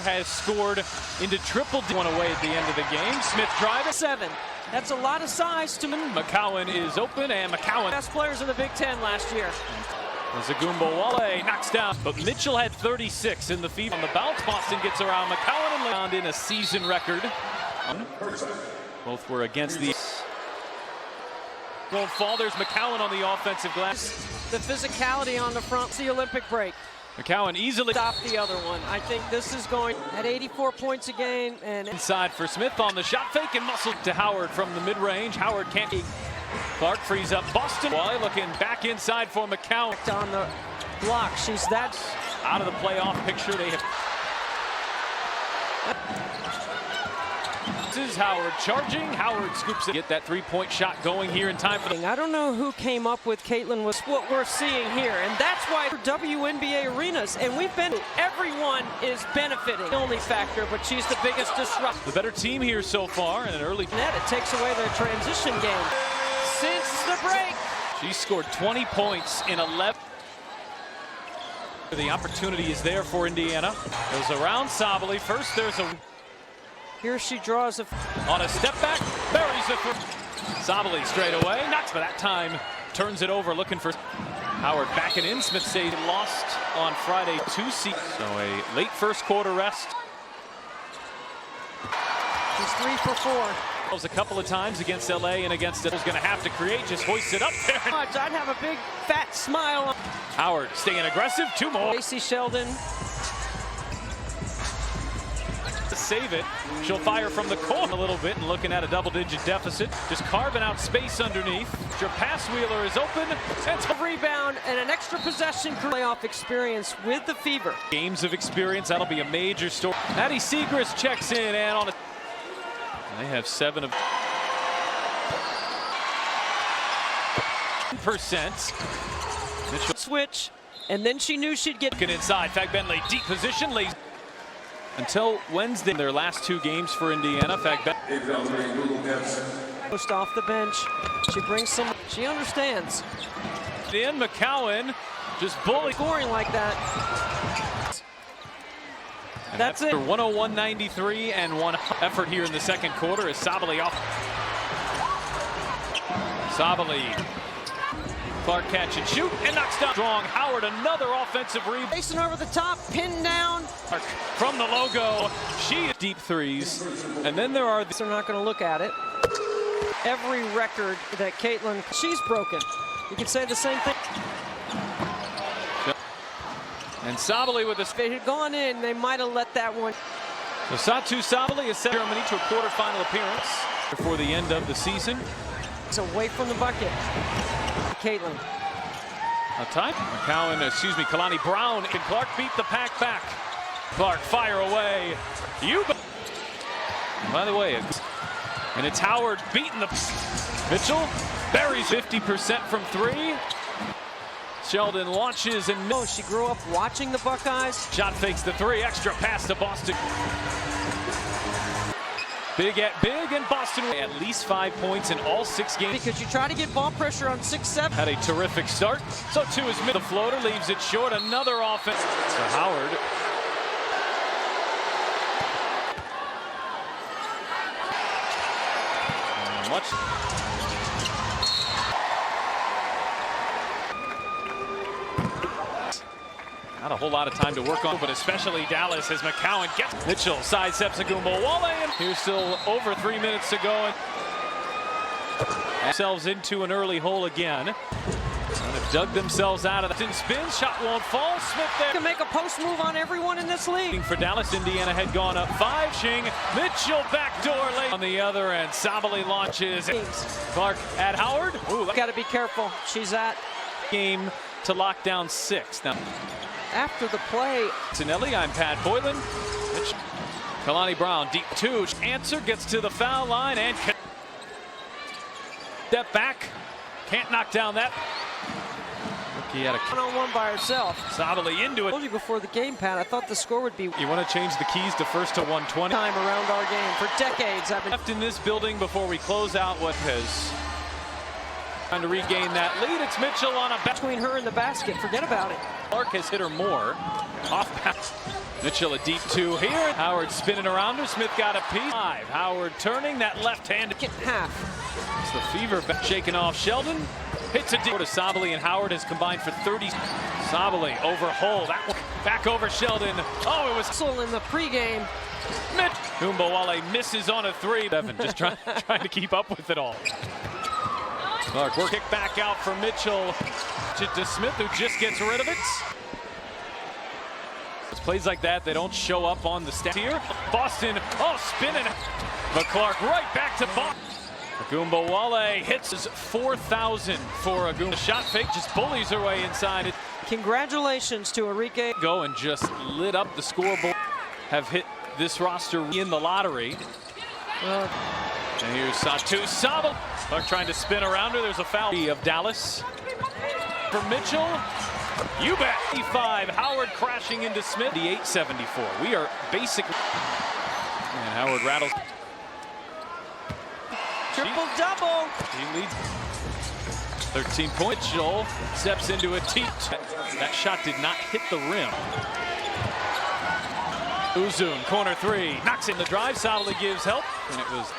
has scored into triple one away at the end of the game. Smith driving. 7. That's a lot of size to McCowan is open, and McCowan. Best players in the Big Ten last year. Wale knocks down, but Mitchell had 36 in the feed. On the bounce, Boston gets around McCowan and found in a season record. Both were against the won't fall. There's McCowan on the offensive glass. The physicality on the front, the Olympic break. McCowan easily stopped the other one. I think this is going at 84 points a game. And inside for Smith on the shot fake and muscle to Howard from the mid-range. Howard can't. Clark frees up Boston. Wally looking back inside for McCowan. On the block, she's that out of the playoff picture. They have. This is Howard charging. Howard scoops it. Get that three-point shot going here in time for. I don't know who came up with Caitlin was what we're seeing here, and that's why WNBA arenas, and everyone is benefiting. The only factor, but she's the biggest disruptor. The better team here so far, and an early net. It takes away their transition game. Since the break, she scored 20 points in 11. The opportunity is there for Indiana. Goes around Sabally. First, there's a. Here she draws on a step back, buries it for Sabally straight away. Knocks, but that time turns it over, looking for Howard backing in. Smith said lost on Friday 2 seats, so a late first quarter rest. She's 3 for 4. A couple of times against LA and against it. Was going to have to create, just hoist it up there. I'd have a big fat smile. Howard staying aggressive, 2 more. Lacey Sheldon. To save it, she'll fire from the corner a little bit and looking at a double-digit deficit. Just carving out space underneath. Your pass Wheeler is open. And a rebound and an extra possession playoff experience with the Fever. Games of experience, that'll be a major story. Maddie Segrist checks in and on a. They have 7 of %. Mitchell switch, and then she knew she'd get inside. Fag Bentley, deep position, leads until Wednesday. Their last 2 games for Indiana. Fag Bentley pushed off the bench. She brings some. She understands. In McCowan, just bully scoring like that. And that's it. 101-93 and 1 effort here in the second quarter is Sabally off. Sabally. Clark catch and shoot and knocks down. Strong Howard, another offensive rebound. Facing over the top, pinned down. From the logo, she deep threes. And then there are. They're not going to look at it. Every record that Caitlin, she's broken. You can say the same thing. And Sabally with a. If it had gone in, they might have let that one. So Satu Sabally is set Germany to a quarterfinal appearance before the end of the season. It's away from the bucket. Caitlin. A time. McCowan, Kalani Brown. Can Clark beat the pack back? Clark fire away. By the way, it's Howard beating the. Mitchell buries 50% from 3. Sheldon launches and she grew up watching the Buckeyes. Shot fakes the 3, extra pass to Boston. Big and Boston at least 5 points in all 6 games. Because you try to get ball pressure on 6-7. Had a terrific start. So too is mid. The floater leaves it short. Another offense. So Howard. Not a whole lot of time to work on, but especially Dallas as McCowan gets Mitchell sidesteps Wale, and here's still over 3 minutes to go. Themselves into an early hole again. And have dug themselves out of the spin. Shot won't fall. Smith there. Can make a post move on everyone in this league. For Dallas, Indiana had gone up 5. Shing Mitchell backdoor late on the other end. Sabally launches. Clark at Howard. Ooh, got to be careful. She's at game to lock down 6 now. After the play, Tinelli, I'm Pat Boylan. Kalani Brown, deep 2. Answer gets to the foul line and step back. Can't knock down that. Rookie had a one-on-one by herself. Sabally into it. I told you before the game, Pat, I thought the score would be. You want to change the keys to first to 120? Time around our game. For decades, I've been left in this building before we close out what has. Trying to regain that lead. It's Mitchell on a between her and the basket. Forget about it. Clark has hit her more. Off pass. Mitchell a deep two here. Howard spinning around her. Smith got a piece. Howard turning that left hand. Half. It's the Fever shaking off Sheldon. Hits a deep to Sabally, and Howard has combined for 30. Sabally over Hull. That one back over Sheldon. Oh, it was In the pregame. Wnbawale misses on a three. Evan just trying to keep up with it all. Clark work kick back out for Mitchell to Smith, who just gets rid of it. It's plays like that, they don't show up on the stat here. Boston, spinning. But Clark right back to Boston. Wnbawale hits his 4,000 for a Goomba. Shot fake just bullies her way inside. Congratulations to Enrique. Go and just lit up the scoreboard. Have hit this roster in the lottery. And here's Satu Sabal. Clark trying to spin around her. There's a foul of Dallas. For Mitchell. You bet. 5. Howard crashing into Smith. The 874. We are basically. And Howard rattles. Triple double. He leads 13 points. Mitchell steps into a tee. That shot did not hit the rim. Uzun, corner three, knocks in the drive. Sabally gives help, and it was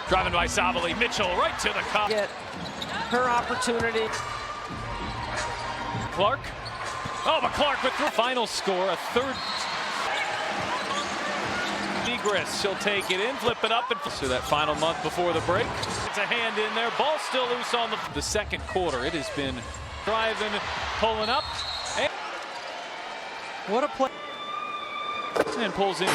driving by Sabally. Mitchell right to the cup. Get her opportunity. Clark. Oh, but Clark with the final score, a third. Negris, she'll take it in, flip it up, and so that final month before the break. It's a hand in there. Ball still loose on the second quarter. It has been driving, pulling up. And what a play. And pulls in.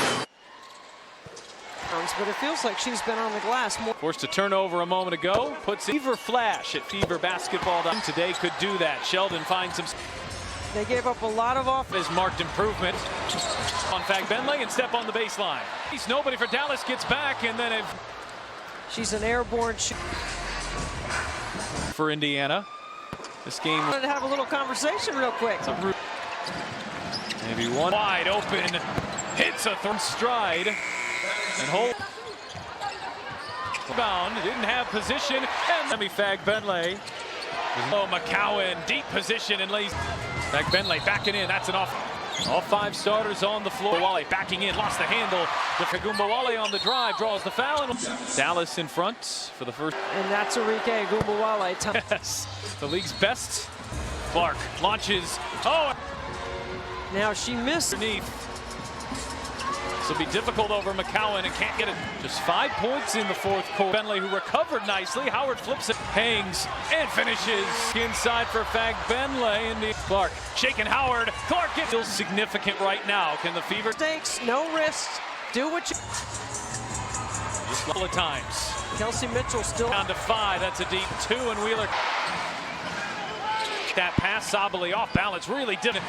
But it feels like she's been on the glass more. Forced a turnover a moment ago. Puts Fever Flash at Fever Basketball. Today could do that. Sheldon finds him. They gave up a lot of offense. His marked improvement on Fagbenle and step on the baseline. He's nobody for Dallas, gets back, and then she's an airborne shoot. For Indiana. This game. I wanted to have a little conversation real quick. Maybe one wide open. Hits a third stride. And hold. Bound. Didn't have position. And Sammy Fagbenle. Oh, McCowan. Deep position and lays. Fagbenle backing in. That's an off. All 5 starters on the floor. Wnbawale backing in. Lost the handle. Wnbawale on the drive. Draws the foul. And Dallas in front for the first. And that's Enrique Wnbawale. Yes. The league's best. Clark launches. Oh. Now she missed. Underneath. This will be difficult over McCowan and can't get it. Just 5 points in the fourth quarter. Bentley, who recovered nicely. Howard flips it, hangs, and finishes inside for Fagbenle. And Clark shaking Howard. Clark gets still significant right now. Can the Fever? Mistakes, no risks. Do what you. Just a couple of times. Kelsey Mitchell still down to 5. That's a deep 2, and Wheeler. That pass, Sabally off balance. Really didn't.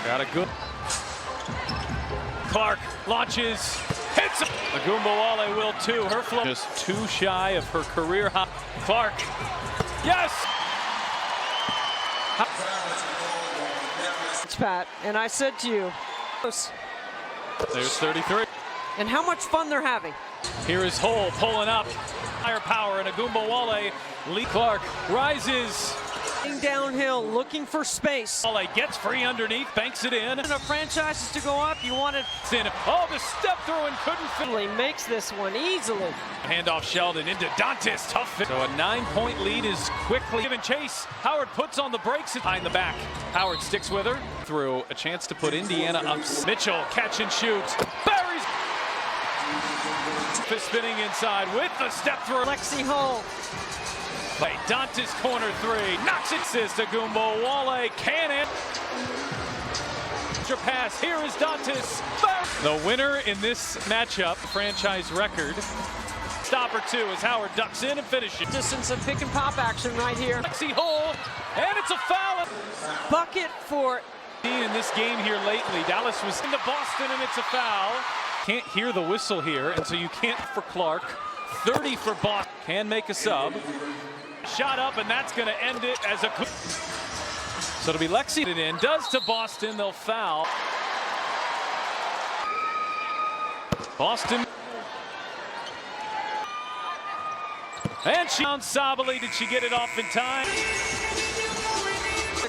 Got a good. Clark launches, hits him. Wnbawale will too. Her flow just too shy of her career high. Clark, yes. It's Pat, and I said to you. There's 33. And how much fun they're having. Here is Hull pulling up. Higher power, and Wnbawale. Lee Clark rises. Downhill, looking for space. Gets free underneath, banks it in. The franchises to go up, you wanted. Oh, the step through and couldn't Finally makes this one easily. Handoff Sheldon into Dantis, tough fit. So a 9-point lead is quickly given chase. Howard puts on the brakes behind the back. Howard sticks with her. Through a chance to put Indiana up. Mitchell catch and shoot. Buries. Spinning inside with the step through. Lexi Hull. Dantis corner 3, knocks it, assist to Wnbawale, cannon. Pass, here is Dantis. The winner in this matchup, franchise record. Stopper 2 as Howard ducks in and finishes. Distance of pick and pop action right here. Lexi Hull, and it's a foul. Bucket for. In this game here lately, Dallas was into Boston and it's a foul. Can't hear the whistle here, and so you can't for Clark. 30 for Boston, can make a sub. Shot up, and that's going to end it as a. So it'll be Lexi in. Does to Boston. They'll foul. Boston. And she found Sabally. Did she get it off in time?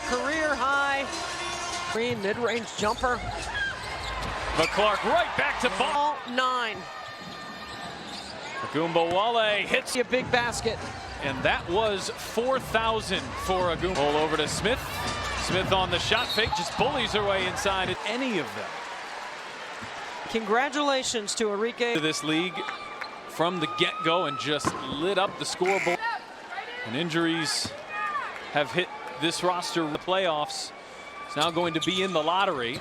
career high. Green mid-range jumper. But Clark right back to ball. 9. Agumbawale hits A big basket. and that was 4,000 for Agumba. Roll over to Smith. Smith on the shot fake, just bullies her way inside at any of them. Congratulations to Enrique. This league from the get-go and just lit up the scoreboard. And injuries have hit this roster in the playoffs. It's now going to be in the lottery.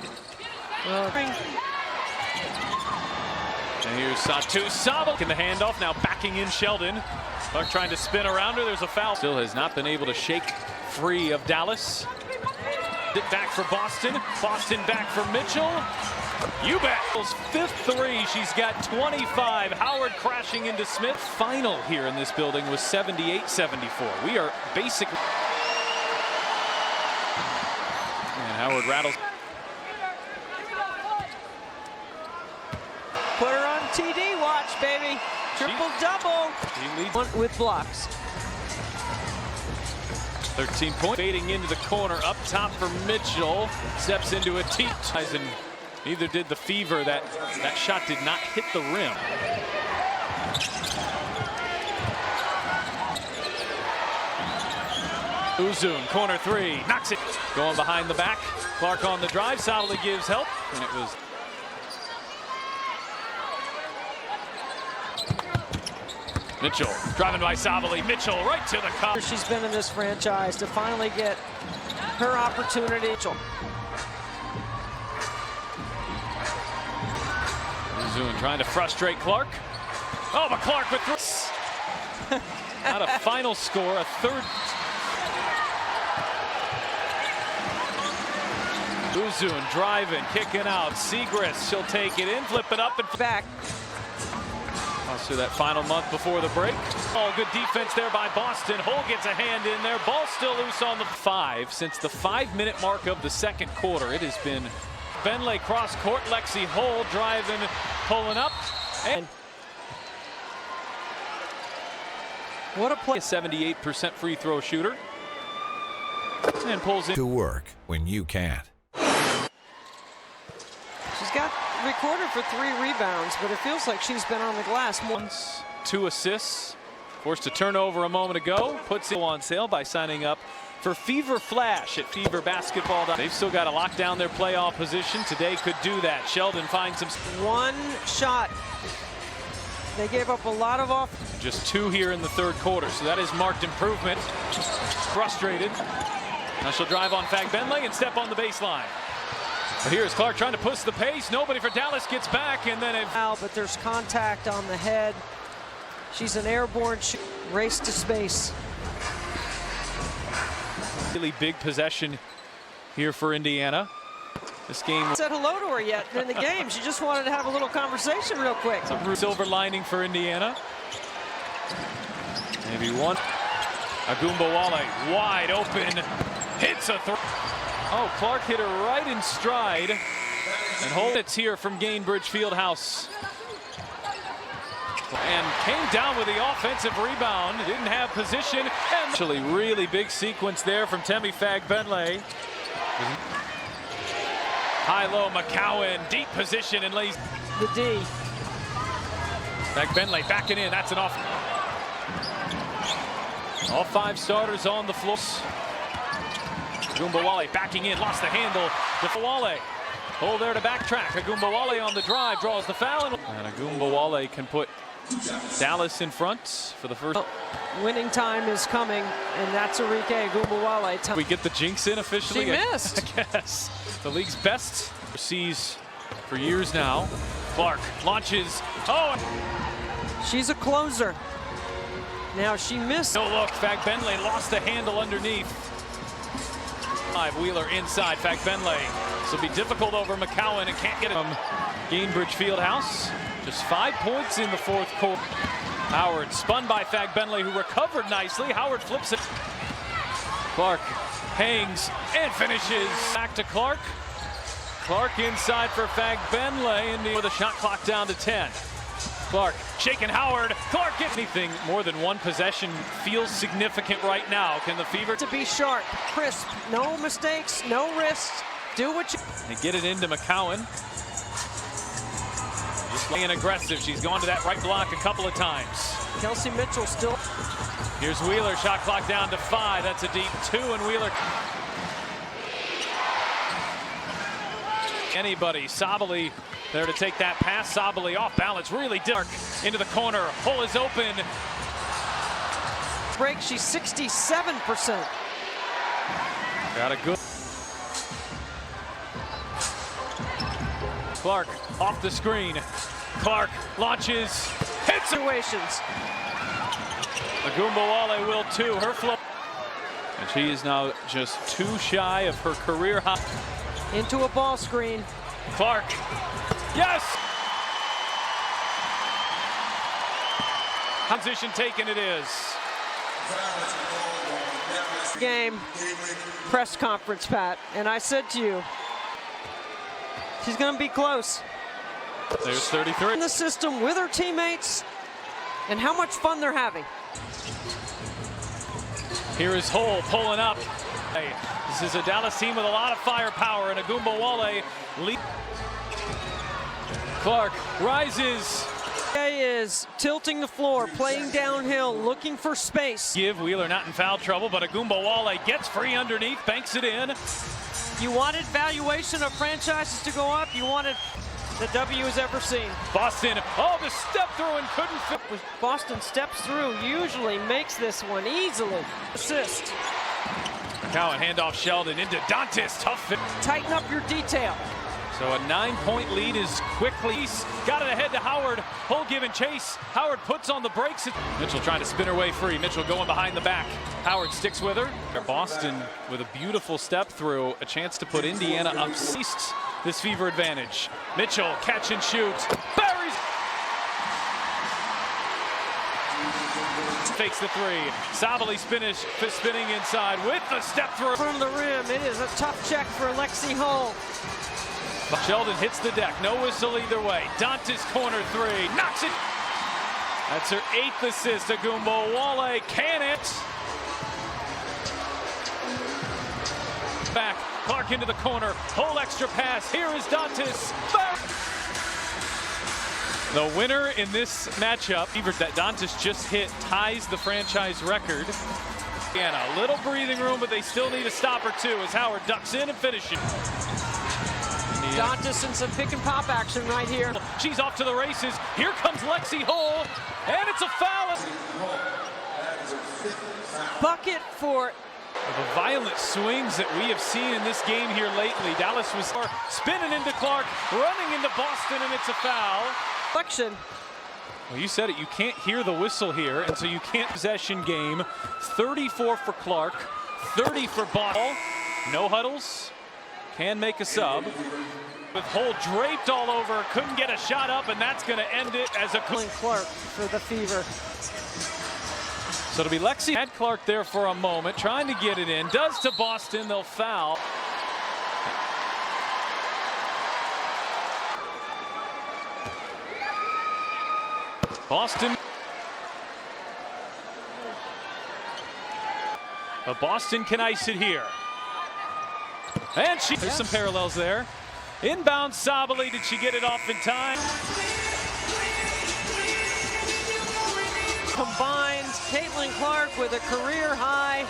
And here's Satu Sabo in the handoff, now backing in Sheldon. Clark trying to spin around her, there's a foul. Still has not been able to shake free of Dallas. It back for Boston, Boston back for Mitchell. You bet. Fifth three, she's got 25. Howard crashing into Smith. Final here in this building was 78-74. We are basically... And Howard rattles. Put her on TD watch, baby. Triple double. He leads One with blocks. 13 points. Fading into the corner up top for Mitchell. Steps into a tee. Neither did the Fever. That shot did not hit the rim. Uzun, corner three, knocks it. Going behind the back. Clark on the drive, solidly gives help. And it was... Mitchell driving by Sabali. Mitchell right to the cup. She's been in this franchise to finally get her opportunity. Uzun trying to frustrate Clark. Oh, but Clark with three. Not a final score, a third. Uzun driving, kicking out. Segrist, she'll take it in, flip it up and Back. So that final month before the break. Oh, good defense there by Boston. Hull gets a hand in there. Ball still loose on the 5. Since the 5-minute mark of the second quarter, it has been Benley cross court. Lexi Hull driving, pulling up. And What a play. a 78% free throw shooter. And pulls in. To work when you can't. She's got recorded for 3 rebounds, but it feels like she's been on the glass more. 2 assists. Forced a turnover a moment ago. Puts it on sale by signing up for Fever Flash at Fever Basketball. They've still got to lock down their playoff position. Today could do that. Sheldon finds some. 1 shot. They gave up a lot of off. Just 2 here in the third quarter, so that is marked improvement. Frustrated. Now she'll drive on Fagbenle and step on the baseline. But here's Clark trying to push the pace. Nobody for Dallas gets back, and then But there's contact on the head. She's an airborne race to space. really big possession here for Indiana. This game Said hello to her yet in the game. She just wanted to have a little conversation real quick. a silver lining for Indiana. Maybe one. Agumbawale wide open, hits a throw. Oh, Clark hit her right in stride. And hold it's here from Gainbridge Fieldhouse. And came down with the offensive rebound. Didn't have position. And actually, really big sequence there from Temi Fagbenle. High-low McCowan, deep position and lays. The D. Fagbenle backing in. That's an off. All 5 starters on the floor. Agumbawale backing in, lost the handle. Agumbawale, hold there to backtrack. Agumbawale on the drive, draws the foul. And Agumbawale can put Dallas in front for the first. Winning time is coming, and that's Enrique Agumbawale. We get the jinx in officially. She missed. I guess. The league's best. Sees for years now. Clark launches. Oh! She's a closer. Now she missed. No look, Fagbenle lost the handle underneath. Wheeler inside, Fagbenle. This will be difficult over McCowan and can't get it from Gainbridge Fieldhouse. Just 5 points in the fourth quarter. Howard spun by Fagbenle, who recovered nicely. Howard flips it. Clark hangs and finishes. Back to Clark. Clark inside for Fagbenle, and with the shot clock down to 10. Clark shaking Howard. Clark gets anything more than one possession feels significant right now. Can the Fever To be sharp, crisp, no mistakes, no risks. Do what you... and get it into McCowan? Just playing aggressive. She's gone to that right block a couple of times. Kelsey Mitchell still... Here's Wheeler, shot clock down to 5. That's a deep 2, and Wheeler. Anybody, Sabali there to take that pass. Sabali off balance, really dark into the corner. Hole is open. Break, she's 67%. Got a good. Clark off the screen. Clark launches, hits Situations. Agumbawale will too. Her flow. And she is now just 2 shy of her career high. Into a ball screen. Clark. Yes! Position taken it is. Game press conference, Pat, and I said to you, she's going to be close. There's 33. In the system with her teammates and how much fun they're having. Here is Hull pulling up. Hey, this is a Dallas team with a lot of firepower, and Agumbawale lead. Clark rises. Is tilting the floor, playing downhill, looking for space. Give Wheeler not in foul trouble, but Agumbawale gets free underneath, banks it in. You wanted valuation of franchises to go up. You wanted the W has ever seen. Boston, oh, the step through and couldn't fit. Boston steps through, usually makes this one easily. Assist. McCowan handoff Sheldon into Dantis, tough fit. Tighten up your detail. So a 9-point lead is quickly. Got it ahead to Howard. Hull giving chase. Howard puts on the brakes. Mitchell trying to spin her way free. Mitchell going behind the back. Howard sticks with her. Boston with a beautiful step through. A chance to put Indiana up. Ceased this Fever advantage. Mitchell catch and shoot. Buries. Fakes the 3. Sabali spinning inside with the step through. From the rim, it is a tough check for Lexi Hull. Sheldon hits the deck, no whistle either way. Dantis corner 3, knocks it. That's her 8th assist. Agumbawale can it. Back, Clark into the corner, whole extra pass. Here is Dantis. The winner in this matchup, that Dantis just hit, ties the franchise record. And a little breathing room, but they still need a stopper too as Howard ducks in and finishes. Dantis and some pick and pop action right here. She's off to the races. Here comes Lexi Hull, and it's a foul. Bucket for The violent swings that we have seen in this game here lately. Dallas was spinning into Clark, running into Boston, and it's a foul. Reflection. Well, you said it. You can't hear the whistle here, and so you can't possession game. 34 for Clark, 30 for Boston. No huddles. Can make a sub. With Hull draped all over, couldn't get a shot up, and that's going to end it as a Clark for the Fever. So it'll be Lexi. Had Clark there for a moment, trying to get it in. Does to Boston, they'll foul. Boston. But Boston can ice it here. And there's some parallels there. Inbound Sabali, did she get it off in time? Combines Caitlin Clark with a career high